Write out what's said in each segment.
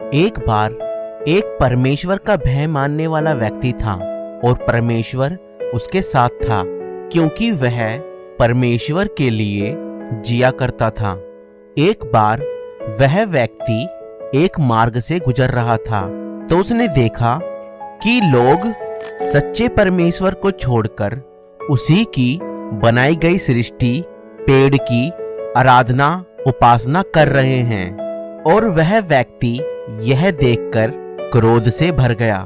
एक बार एक परमेश्वर का भय मानने वाला व्यक्ति था और परमेश्वर उसके साथ था, क्योंकि वह परमेश्वर के लिए जिया करता था। एक बार वह व्यक्ति एक मार्ग से गुजर रहा था तो उसने देखा कि लोग सच्चे परमेश्वर को छोड़कर उसी की बनाई गई सृष्टि पेड़ की आराधना उपासना कर रहे हैं। और वह व्यक्ति यह देखकर क्रोध से भर गया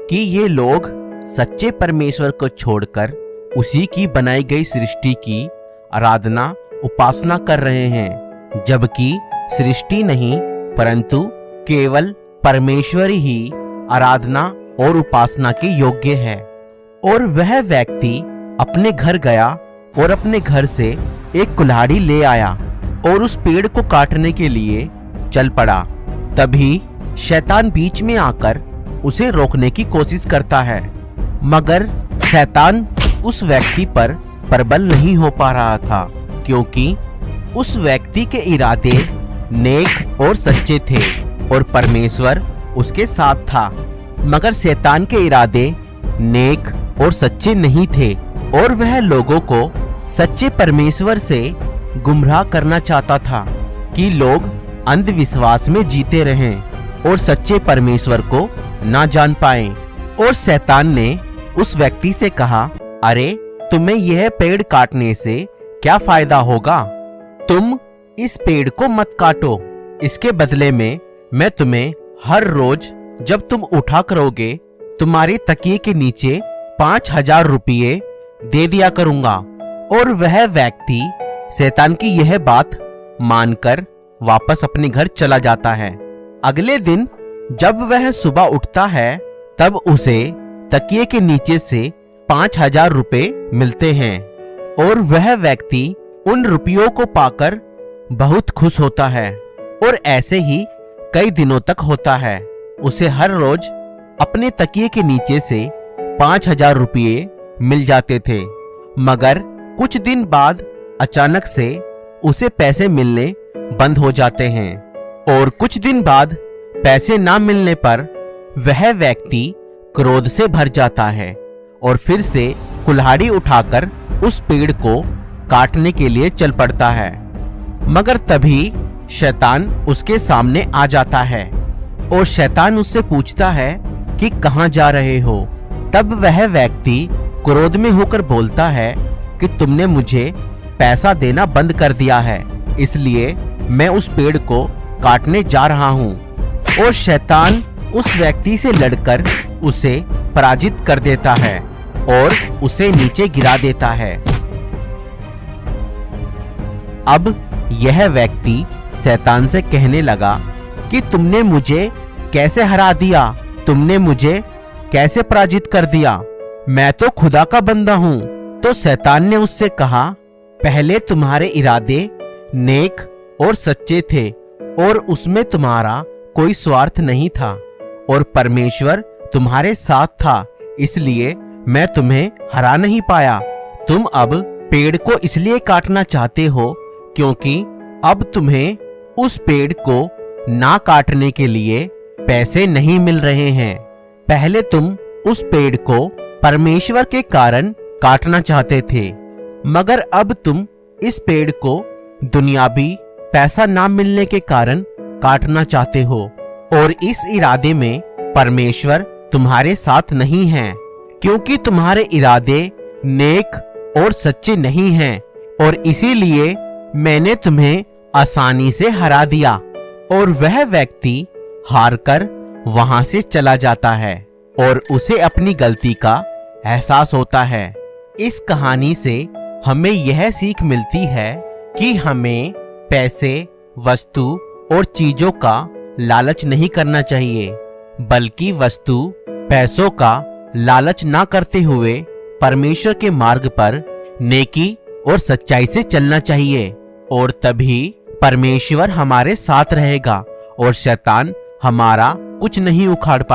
कि ये लोग सच्चे परमेश्वर को छोड़कर उसी की बनाई गई सृष्टि की आराधना उपासना कर रहे हैं, जबकि सृष्टि नहीं परंतु केवल परमेश्वर ही आराधना और उपासना के योग्य है। और वह व्यक्ति अपने घर गया और अपने घर से एक कुल्हाड़ी ले आया और उस पेड़ को काटने के लिए चल पड़ा। तभी शैतान बीच में आकर उसे रोकने की कोशिश करता है, मगर शैतान उस व्यक्ति पर प्रबल नहीं हो पा रहा था, क्योंकि उस व्यक्ति के इरादे नेक और सच्चे थे और परमेश्वर उसके साथ था। मगर शैतान के इरादे नेक और सच्चे नहीं थे और वह लोगों को सच्चे परमेश्वर से गुमराह करना चाहता था कि लोग अंधविश्वास में जीते रहें और सच्चे परमेश्वर को ना जान पाएं। और शैतान ने उस व्यक्ति से कहा, अरे तुम्हें यह पेड़ काटने से क्या फायदा होगा? तुम इस पेड़ को मत काटो, इसके बदले में मैं तुम्हें हर रोज जब तुम उठा करोगे तुम्हारे तकिए के नीचे 5,000 रुपये दे दिया करूंगा। और वह व्यक्ति शैतान की यह बात मानकर वापस अपने घर चला जाता है। अगले दिन जब वह सुबह उठता है तब उसे तकिए के नीचे से 5,000 रुपये मिलते हैं और वह व्यक्ति उन रुपयों को पाकर बहुत खुश होता है। और ऐसे ही कई दिनों तक होता है। उसे हर रोज अपने तकिए के नीचे से 5,000 रुपये मिल जाते थे, मगर कुछ दिन बाद अचानक से उसे पैसे मिलने बंद हो जाते हैं। और कुछ दिन बाद पैसे ना मिलने पर वह व्यक्ति क्रोध से भर जाता है और फिर से कुल्हाड़ी उठाकर उस पेड़ को काटने के लिए चल पड़ता है। मगर तभी शैतान उसके सामने आ जाता है और शैतान उससे पूछता है कि कहां जा रहे हो? तब वह व्यक्ति क्रोध में होकर बोलता है कि तुमने मुझे पैसा देना बंद कर दिया है, इसलिए मैं उस पेड़ को काटने जा रहा हूं। और शैतान उस व्यक्ति से लड़कर उसे पराजित कर देता है और उसे नीचे गिरा देता है। अब यह व्यक्ति शैतान से कहने लगा कि तुमने मुझे कैसे हरा दिया? तुमने मुझे कैसे पराजित कर दिया? मैं तो खुदा का बंदा हूं। तो शैतान ने उससे कहा, पहले तुम्हारे इरादे नेक और सच्चे थे और उसमें तुम्हारा कोई स्वार्थ नहीं था और परमेश्वर तुम्हारे साथ था, इसलिए मैं तुम्हें हरा नहीं पाया। तुम अब पेड़ को इसलिए काटना चाहते हो क्योंकि अब तुम्हें उस पेड़ को ना काटने के लिए पैसे नहीं मिल रहे हैं। पहले तुम उस पेड़ को परमेश्वर के कारण काटना चाहते थे, मगर अब तुम इस पेड़ को दुनियावी पैसा ना मिलने के कारण काटना चाहते हो। और इस इरादे में परमेश्वर तुम्हारे साथ नहीं है, क्योंकि तुम्हारे इरादे नेक और सच्चे नहीं हैं और इसीलिए मैंने तुम्हें आसानी से हरा दिया। और वह व्यक्ति हारकर वहां से चला जाता है और उसे अपनी गलती का एहसास होता है। इस कहानी से हमें यह सीख मिलती है कि हमें पैसे, वस्तु और चीजों का लालच नहीं करना चाहिए, बल्कि वस्तु, पैसों का लालच ना करते हुए परमेश्वर के मार्ग पर नेकी और सच्चाई से चलना चाहिए। और तभी परमेश्वर हमारे साथ रहेगा और शैतान हमारा कुछ नहीं उखाड़ पाएगा।